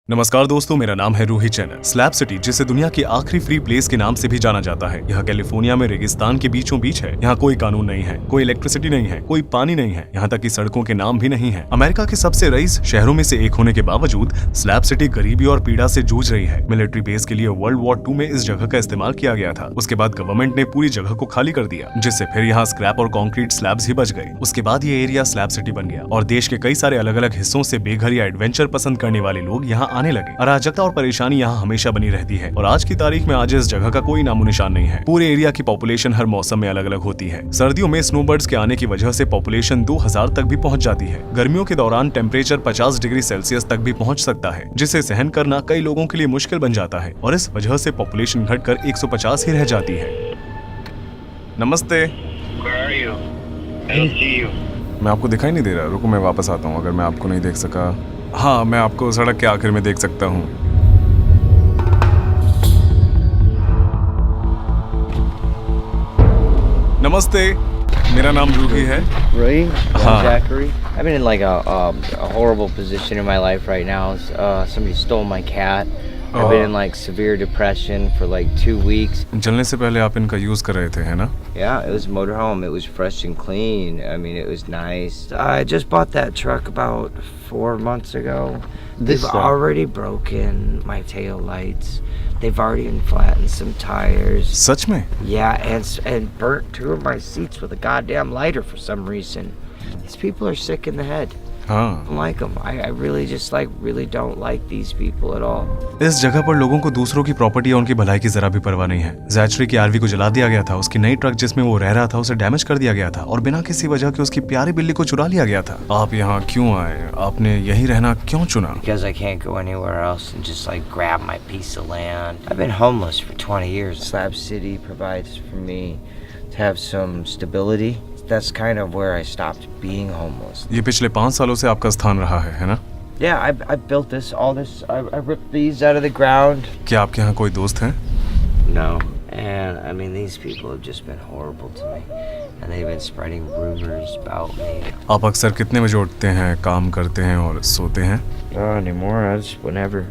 नमस्कार दोस्तों, मेरा नाम है रूही चैनल। स्लैब सिटी, जिसे दुनिया की आखिरी फ्री प्लेस के नाम से भी जाना जाता है, यह कैलिफोर्निया में रेगिस्तान के बीचों बीच है। यहाँ कोई कानून नहीं है, कोई इलेक्ट्रिसिटी नहीं है, कोई पानी नहीं है, यहाँ तक कि सड़कों के नाम भी नहीं है। अमेरिका के सबसे रईस शहरों में से एक होने के बावजूद स्लैब सिटी गरीबी और पीड़ा से जूझ रही है। मिलिट्री बेस के लिए वर्ल्ड वॉर 2 में इस जगह का इस्तेमाल किया गया था। उसके बाद गवर्नमेंट ने पूरी जगह को खाली कर दिया, जिससे फिर यहाँ स्क्रैप और कंक्रीट स्लैब्स ही बच गए। उसके बाद ये एरिया स्लैब सिटी बन गया और देश के कई सारे अलग अलग हिस्सों से बेघर या एडवेंचर पसंद करने वाले लोग यहाँ आने लगे। अराजकता और परेशानी यहाँ हमेशा बनी रहती है और आज की तारीख में आज इस जगह का कोई नामो निशान नहीं है। पूरे एरिया की पॉपुलेशन हर मौसम में अलग अलग होती है। सर्दियों में स्नोबर्ड्स के आने की वजह से पॉपुलेशन 2000 तक भी पहुँच जाती है। गर्मियों के दौरान टेम्परेचर 50 डिग्री सेल्सियस तक भी पहुँच सकता है, जिसे सहन करना कई लोगों के लिए मुश्किल बन जाता है और इस वजह से पॉपुलेशन घटकर 150 ही रह जाती है। नमस्ते। मैं आपको दिखाई नहीं दे रहा, रुको मैं वापस आता हूँ। अगर मैं आपको नहीं देख सका, हाँ, मैं आपको सड़क के आखिर में देख सकता हूँ। नमस्ते, मेरा नाम रूही है। Really? हाँ। Zachary? I've been in like a horrible position in my life right now. Somebody stole my cat. I've been in like severe depression for like 2 weeks. जलने से पहले आप इनका यूज कर रहे थे, है ना? Yeah, it was a motorhome. It was fresh and clean. I mean, it was nice. I just bought that truck about 4 months ago. They've already broken my tail lights. They've already flattened some tires. सच में? Yeah, and burnt 2 of my seats with a goddamn lighter for some reason. These people are sick in the head. हाँ। I don't like them. I really just really don't like these people at all. इस जगह पर लोगों को दूसरों की property और उनकी भलाई की जरा भी परवाह नहीं है। जैचरी की आरवी को जला दिया गया था, उसकी नई ट्रक जिसमें वो रह रहा था उसे डैमेज कर दिया गया था और बिना किसी वजह के उसकी प्यारी बिल्ली को चुरा लिया गया था। आप यहाँ क्यों आए? आपने यहीं रहना क्यों चुना? Because I can't go anywhere else and just grab my piece of land. I've been homeless for 20 years. Slab City provides for me to have some stability. That's kind of where I stopped being homeless. ये पिछले 5 सालों से आपका स्थान रहा है ना? Yeah, I built all this. I ripped these out of the ground. क्या आपके यहाँ कोई दोस्त हैं? No. And I mean, these people have just been horrible to me. And they've been spreading rumors about me. आप अक्सर कितने बजे उठते हैं, काम करते हैं और सोते हैं? Not anymore. I just whenever.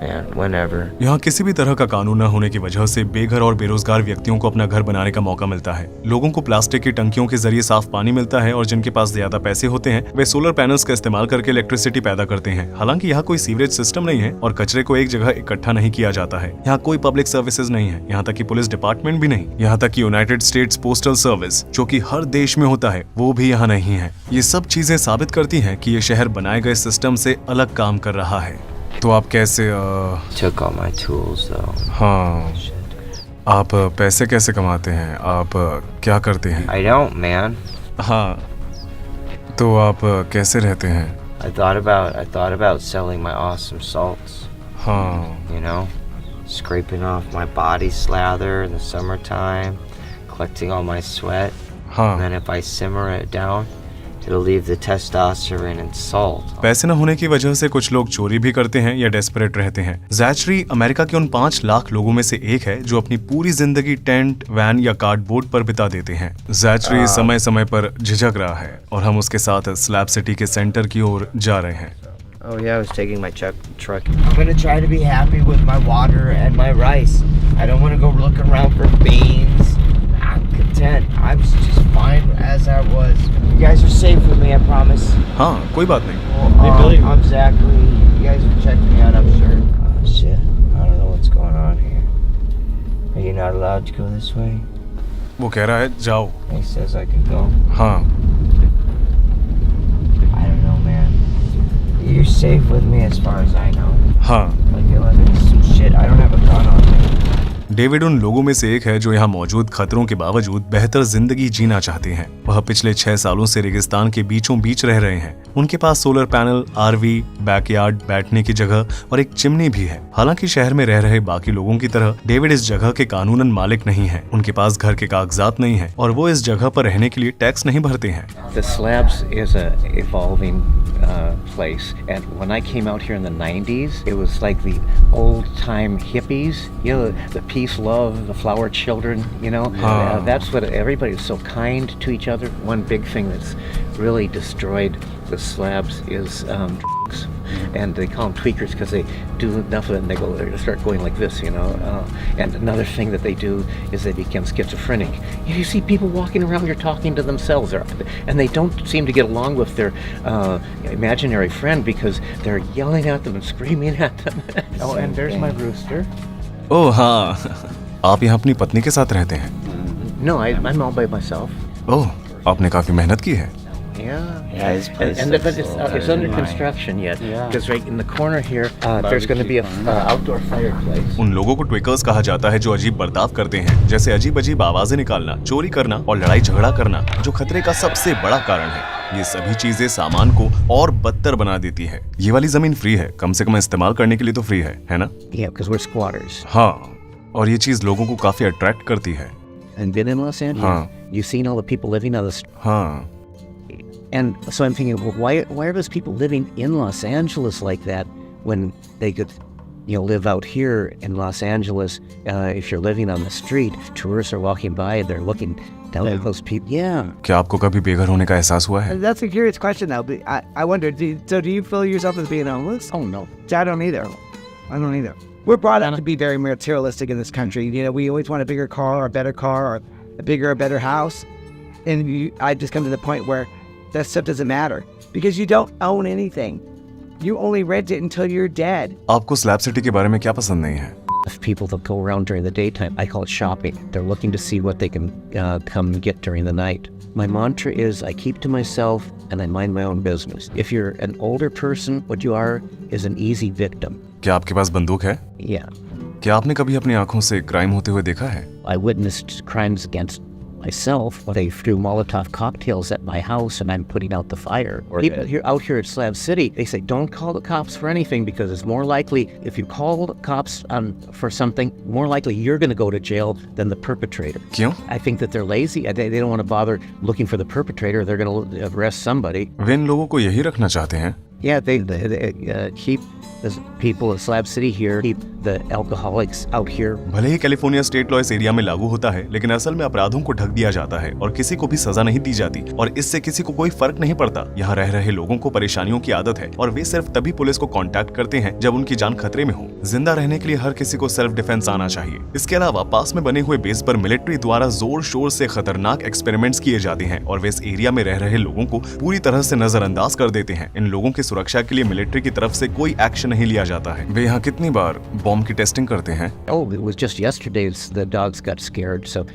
And whenever. यहाँ किसी भी तरह का कानून न होने की वजह से बेघर और बेरोजगार व्यक्तियों को अपना घर बनाने का मौका मिलता है। लोगों को प्लास्टिक की टंकियों के जरिए साफ पानी मिलता है और जिनके पास ज्यादा पैसे होते हैं वे सोलर पैनल्स का इस्तेमाल करके इलेक्ट्रिसिटी पैदा करते हैं। हालांकि यहाँ कोई सीवरेज सिस्टम नहीं है और कचरे को एक जगह इकट्ठा नहीं किया जाता है। यहाँ कोई पब्लिक सर्विसेज नहीं है, यहाँ तक कि पुलिस डिपार्टमेंट भी नहीं। यहाँ तक कि यूनाइटेड स्टेट्स पोस्टल सर्विस, जो कि हर देश में होता है, वो भी यहाँ नहीं है। ये सब चीजें साबित करती हैं कि ये शहर बनाए गए सिस्टम से अलग काम कर रहा है। तो आप कैसे Took all my tools though. हाँ, आप पैसे कैसे कमाते हैं? आप क्या करते हैं? I don't, man. हाँ, तो आप कैसे रहते हैं? I thought about selling my awesome salts. हाँ, You know, scraping off my body slather in the summertime, collecting all my sweat, and हाँ। then if I simmer it down, it'll leave the testosterone and salt. पैसे न होने की वजह से कुछ लोग चोरी भी करते हैं या डेस्परेट रहते हैं। जैचरी अमेरिका के उन 5 लाख लोगों में से एक है जो अपनी पूरी जिंदगी टेंट, वैन या कार्डबोर्ड पर बिता देते हैं। जैचरी समय समय पर झिझक रहा है और हम उसके साथ स्लैब सिटी के सेंटर की ओर जा रहे हैं। Oh yeah, I was taking my truck. I'm gonna try to be happy with my water and my rice. I don't want to go looking around for beans. I'm content. I'm just fine as I was. You guys are safe with me, I promise. हाँ, कोई बात नहीं। Well, I'm Zachary. You guys will check me out, I'm sure. Oh shit, I don't know what's going on here. Are you not allowed to go this way? वो कह रहा है जाओ। He says I can go. हाँ, I don't know, man. You're safe with me as far as I know. हाँ। Like, you'll let me do some shit. I don't have a gun on me. David उन लोगों में से एक है जो यहाँ मौजूद खतरों के बावजूद बेहतर जिंदगी जीना चाहते हैं। वह पिछले 6 सालों से रेगिस्तान के बीचों बीच रह रहे हैं। उनके पास सोलर पैनल, आरवी, बैकयार्ड, बैठने की जगह और एक चिमनी भी है। हालांकि शहर में रह रहे बाकी लोगों की तरह डेविड इस जगह के कानूनन मालिक नहीं है। उनके पास घर के कागजात नहीं है और वो इस जगह पर रहने के लिए टैक्स नहीं भरते हैं। The Slabs is a evolving place, and when I came out here in the 90s, it was like the old time hippies, you know, the peace, love, the flower children, you know. That's what everybody's so kind to each other. One big thing that's really destroyed the slabs is drugs. And they call them tweakers because they do enough of it and they start going like this, you know. And another thing that they do is they become schizophrenic. You see people walking around here talking to themselves, and they don't seem to get along with their imaginary friend because they're yelling at them and screaming at them. Oh, and there's my rooster. ओह हाँ, आप यहाँ अपनी पत्नी के साथ रहते हैं? No, I'm all by myself. ओह, आपने काफी मेहनत की है। Yeah, his place but it's under construction yet. Because right in the corner here, there's going to be a outdoor fireplace. उन लोगों को ट्विकर्स कहा जाता है जो अजीब बर्ताव करते हैं, जैसे अजीब अजीब आवाजें निकालना, चोरी करना और लड़ाई झगड़ा करना, जो खतरे का सबसे बड़ा कारण है। ये सभी चीजें सामान को और बदतर बना देती है। ये वाली जमीन फ्री है, कम से कम इस्तेमाल करने के लिए तो फ्री है ना? Yeah, because we're squatters. हाँ, और ये चीज लोगों को काफी अट्रैक्ट करती है। And been in Los Angeles? हाँ। You've seen all the people living on the street. हाँ। And so I'm thinking, well, why are those people living in Los Angeles like that when they could, you know, live out here in Los Angeles? If you're living on the street, tourists are walking by, they're looking down at those people. Yeah. क्या आपको कभी बेघर होने का एहसास हुआ है? That's a curious question, though. But I wonder, do you feel yourself as being homeless? Oh, no. I don't either. I don't either. We're brought up to be very materialistic in this country. You know, we always want a bigger car or a better car or a bigger or better house. And I just come to the point where that stuff doesn't matter because you don't own anything. You only rent it until you're dead. आपको slab city के बारे में क्या पसंद नहीं है? People that go around during the daytime, I call it shopping. They're looking to see what they can come get during the night. My mantra is I keep to myself and I mind my own business. If you're an older person, what you are is an easy victim. क्या आपके पास बंदूक है? Yeah. क्या आपने कभी अपनी आंखों से क्राइम होते हुए देखा है? I witnessed crimes against myself when they threw Molotov cocktails at my house and I'm putting out the fire. People out here at Slab City, they say don't call the cops for anything because it's more likely if you call the cops for something, more likely you're going to go to jail than the perpetrator. क्यों? I think that they're lazy. They don't want to bother looking for the perpetrator. They're going to arrest somebody. वे इन लोगों को यही रखना चाहते हैं? Yeah, they keep the people of Slab City here, keep the alcoholics out here. भले ही California state law इस area में लागू होता है, लेकिन असल में अपराधों को ढक दिया जाता है और किसी को भी सजा नहीं दी जाती और इससे किसी को कोई फर्क नहीं पड़ता। यहाँ रह रहे लोगों को परेशानियों की आदत है और वे सिर्फ तभी पुलिस को कांटेक्ट करते हैं जब उनकी जान खतरे में हो। जिंदा रहने के लिए हर किसी को सेल्फ डिफेंस आना चाहिए। इसके अलावा पास में बने हुए बेस पर मिलिट्री द्वारा जोर शोर से खतरनाक एक्सपेरिमेंट्स किए जाते हैं और वे इस एरिया में रह रहे लोगों को पूरी तरह से नजरअंदाज कर देते हैं। इन लोगों की सुरक्षा के लिए मिलिट्री की तरफ से कोई एक्शन नहीं लिया जाता है। वे यहाँ कितनी बार बॉम्ब की टेस्टिंग करते हैं? Oh, it was just yesterday the dogs got scared, so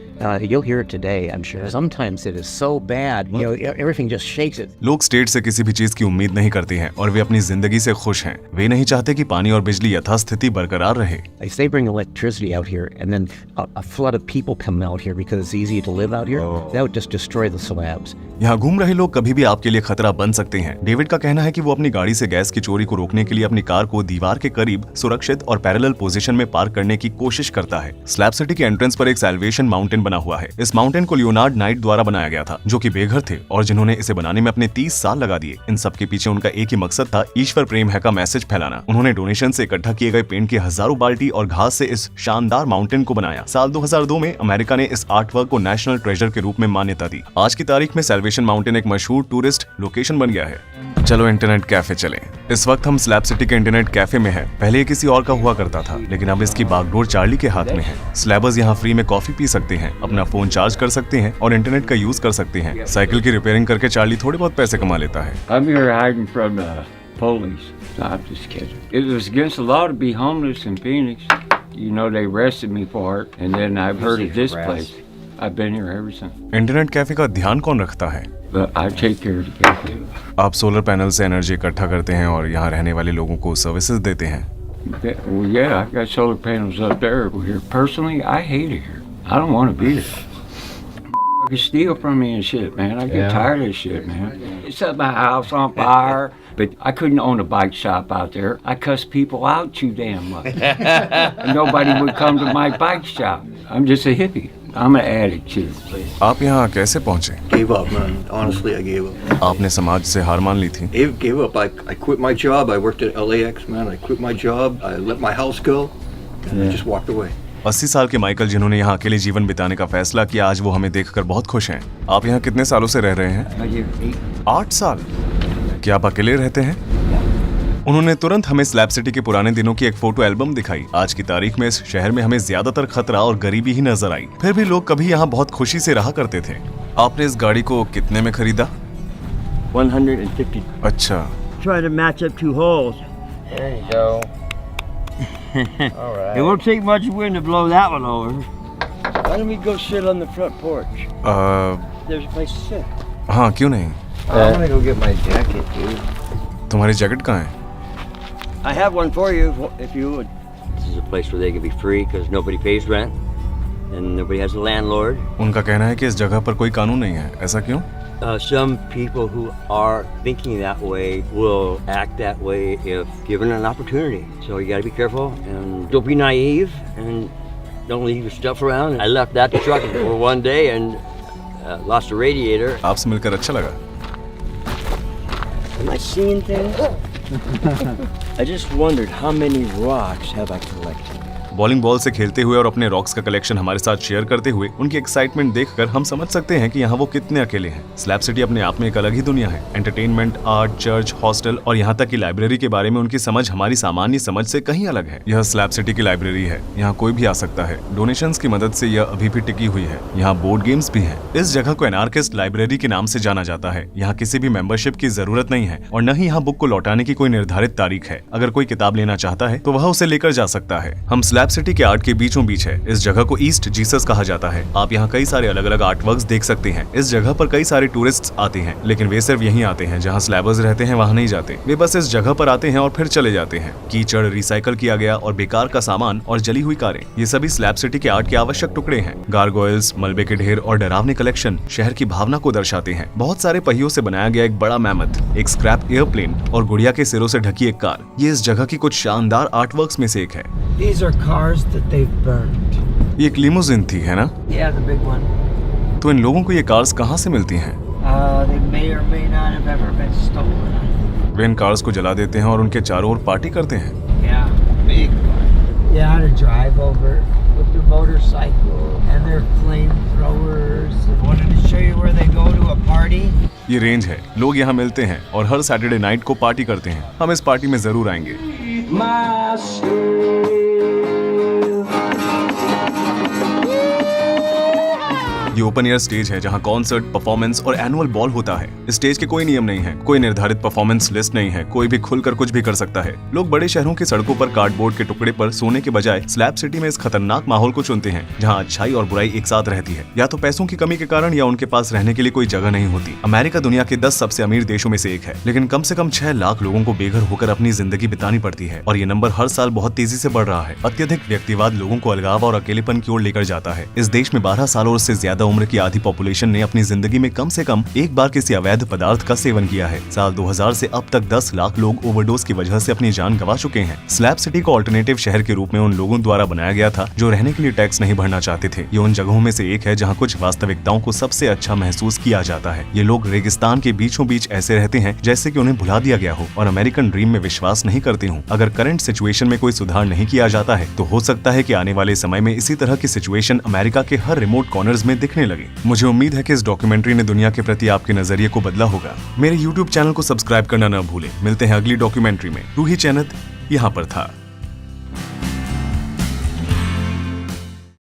you'll hear it today, I'm sure. Sometimes it is so bad, you know, everything just shakes it. लोग स्टेट से किसी भी चीज की उम्मीद नहीं करते हैं और वे अपनी जिंदगी से खुश हैं। वे नहीं चाहते कि पानी और बिजली यथास्थिति बरकरार रहे। If they bring electricity out here and then a flood of people come out here because it's easy to live out here, that would just destroy the slabs. यहाँ घूम रहे लोग कभी भी आपके लिए खतरा बन सकते हैं। डेविड का कहना है कि वो अपनी गाड़ी से गैस की चोरी को रोकने के लिए अपनी कार को दीवार के करीब सुरक्षित और पैरेलल पोजीशन में पार्क करने की कोशिश करता है। स्लैब सिटी के एंट्रेंस पर एक सैल्वेशन माउंटेन बना हुआ है। इस माउंटेन को लियोनार्ड नाइट द्वारा बनाया गया था, जो कि बेघर थे और जिन्होंने इसे बनाने में अपने 30 साल लगा दिए। इन सब के पीछे उनका एक ही मकसद था, ईश्वर प्रेम है का मैसेज फैलाना। उन्होंने डोनेशन से इकट्ठा किए गए पेंट की हजारों बाल्टी और घास से इस शानदार माउंटेन को बनाया। साल 2002 में अमेरिका ने इस आर्ट वर्क को नेशनल ट्रेजर के रूप में मान्यता दी। आज की तारीख में सैल्वेशन माउंटेन एक मशहूर टूरिस्ट लोकेशन बन गया है। चलो इंटरनेट कैफे चलें। इस वक्त हम स्लैब सिटी के इंटरनेट कैफे में हैं। पहले ये किसी और का हुआ करता था, लेकिन अब इसकी बागडोर चार्ली के हाथ में है। स्लैबर्स यहाँ फ्री में कॉफी पी सकते हैं, अपना फोन चार्ज कर सकते हैं और इंटरनेट का यूज कर सकते हैं। साइकिल की रिपेयरिंग करके चार्ली थोड़े बहुत पैसे कमा लेता है। I'm here hiding from the police. No, I'm just kidding. It was against the law to be homeless in Phoenix. You know, they arrested me for it, and then I've heard of this place. I've been here ever since. Internet cafe का ध्यान कौन रखता है? But I take care of the cafe. आप solar panel से energy इकट्ठा करते हैं और यहाँ रहने वाले लोगों को सर्विसेज देते हैं। Well, yeah, I've got solar panels up there. Here, personally, I hate it here. I don't want to be here. You steal from me and shit, man. I get tired of this shit, man. It set my house on fire, but I couldn't own a bike shop out there. I cuss people out too damn much. And nobody would come to my bike shop. I'm just a hippie. I'm an addict too. आप यहाँ कैसे पहुँचे? Gave up, man. Honestly, I gave up. आपने समाज से हार मान ली थी? Gave up. I quit my job. I worked at LAX, man. I quit my job. I let my house go, and I just walked away. 80 साल के Michael जिन्होंने यहाँ अकेले जीवन बिताने का फैसला किया, आज वो हमें देखकर बहुत खुश हैं। आप यहाँ कितने सालों से रह रहे हैं? 8 साल। क्या आप अकेले रहते हैं? उन्होंने तुरंत हमें स्लैब सिटी के पुराने दिनों की एक फोटो एल्बम दिखाई। आज की तारीख में इस शहर में हमें ज्यादातर खतरा और गरीबी ही नजर आई, फिर भी लोग कभी यहाँ बहुत खुशी से रहा करते थे। आपने इस गाड़ी को कितने में खरीदा? 150. अच्छा, Try to match up 2 holes. There you go. All right. It won't take much wind to blow that one over. Why don't we go sit on the front porch? There's a place to sit. हाँ क्यों नहीं। I'm gonna go get my jacket, dude. तुम्हारी jacket कहाँ है? I have one for you if you would. This is a place where they can be free because nobody pays rent and nobody has a landlord. उनका कहना है कि इस जगह पर कोई कानून नहीं है, ऐसा क्यों? Some people who are thinking that way will act that way if given an opportunity. So you got to be careful and don't be naive and don't leave your stuff around. I left that truck for one day and lost a radiator. आपसे मिलकर अच्छा लगा। Am I seeing things? I just wondered how many rocks have I collected. Bowling ball से खेलते हुए और अपने rocks का कलेक्शन हमारे साथ शेयर करते हुए उनकी एक्साइटमेंट देखकर हम समझ सकते हैं कि यहाँ वो कितने अकेले हैं। स्लैब सिटी अपने आप में एक अलग ही दुनिया है। एंटरटेनमेंट, आर्ट, चर्च, हॉस्टल और यहाँ तक कि लाइब्रेरी के बारे में उनकी समझ हमारी सामान्य समझ से कहीं अलग है। यह स्लैब सिटी की लाइब्रेरी है, यहाँ कोई भी आ सकता है। डोनेशंस की मदद से यह अभी भी टिकी हुई है। यहाँ बोर्ड गेम्स भी हैं। इस जगह को एनार्किस्ट लाइब्रेरी के नाम से जाना जाता है। यहाँ किसी भी मेंबरशिप की जरूरत नहीं है और न ही यहाँ बुक को लौटाने की कोई निर्धारित तारीख है। अगर कोई किताब लेना चाहता है तो वह उसे लेकर जा सकता है। हम स्लैब सिटी के आर्ट के बीचों बीच है। इस जगह को ईस्ट जीसस कहा जाता है। आप यहाँ कई सारे अलग अलग आर्ट वर्क्स देख सकते हैं। इस जगह पर कई सारे टूरिस्ट आते हैं, लेकिन वे सिर्फ यहीं आते हैं जहाँ स्लैबर्स रहते हैं, वहाँ नहीं जाते। वे बस इस जगह पर आते हैं और फिर चले जाते हैं। कीचड़, रिसाइकल किया गया और बेकार का सामान और जली हुई कारें, ये सभी स्लैब सिटी के आर्ट के आवश्यक टुकड़े हैं। गारगोयल्स, मलबे के ढेर और डरावने कलेक्शन शहर की भावना को दर्शाते हैं। बहुत सारे पहियों से बनाया गया एक बड़ा मैमथ, एक स्क्रैप एयरप्लेन और गुड़िया के सिरों से ढकी एक कार, ये इस जगह की कुछ शानदार आर्ट वर्क्स में से एक है। These are cars that they've burned. ये एक लिमोजिन थी, है ना? Yeah, the big one. तो इन लोगों को ये कार्स कहाँ से मिलती हैं? They may or may not have ever been stolen. Way in cars को जला देते हैं और उनके चारों ओर पार्टी करते हैं। Yeah, big one. Yeah, to drive over with their motorcycle and their flamethrowers. Wanted to show you where they go to a party. ये रेंज है, लोग यहाँ मिलते हैं और हर सैटरडे नाइट को पार्टी करते हैं। हम इस पार्टी में जरूर आएंगे। ये ओपन एयर स्टेज है जहाँ कॉन्सर्ट, परफॉर्मेंस और एनुअल बॉल होता है। स्टेज के कोई नियम नहीं है, कोई निर्धारित परफॉर्मेंस लिस्ट नहीं है, कोई भी खुलकर कुछ भी कर सकता है। लोग बड़े शहरों की सड़कों पर कार्डबोर्ड के टुकड़े पर सोने के बजाय स्लैब सिटी में इस खतरनाक माहौल को चुनते हैं, जहाँ अच्छाई और बुराई एक साथ रहती है। या तो पैसों की कमी के कारण या उनके पास रहने के लिए कोई जगह नहीं होती। अमेरिका दुनिया के 10 सबसे अमीर देशों में से एक है, लेकिन कम से कम 6 लाख लोगों को बेघर होकर अपनी जिंदगी बितानी पड़ती है और ये नंबर हर साल बहुत तेजी से बढ़ रहा है। अत्यधिक व्यक्तिवाद लोगों को अलगाव और अकेलेपन की ओर लेकर जाता है। इस देश में 12 साल और उससे ज्यादा उम्र की आधी पॉपुलेशन ने अपनी जिंदगी में कम से कम एक बार किसी अवैध पदार्थ का सेवन किया है। साल 2000 से अब तक 10 लाख लोग ओवरडोज की वजह से अपनी जान गंवा चुके हैं। स्लैब सिटी को अल्टरनेटिव शहर के रूप में उन लोगों द्वारा बनाया गया था जो रहने के लिए टैक्स नहीं भरना चाहते थे। ये उन जगहों में से एक है जहाँ कुछ वास्तविकताओं को सबसे अच्छा महसूस किया जाता है। ये लोग रेगिस्तान के बीचों बीच ऐसे रहते हैं जैसे कि उन्हें भुला दिया गया हो और अमेरिकन ड्रीम में विश्वास नहीं करते हों। अगर करंट सिचुएशन में कोई सुधार नहीं किया जाता है तो हो सकता है कि आने वाले समय में इसी तरह की सिचुएशन अमेरिका के हर रिमोट कॉर्नर्स में दिखने लगे। मुझे उम्मीद है कि इस डॉक्यूमेंट्री ने दुनिया के प्रति आपके नजरिए को बदला होगा। मेरे YouTube चैनल को सब्सक्राइब करना न भूलें। मिलते हैं अगली डॉक्यूमेंट्री में। रूही चैनत यहाँ पर था।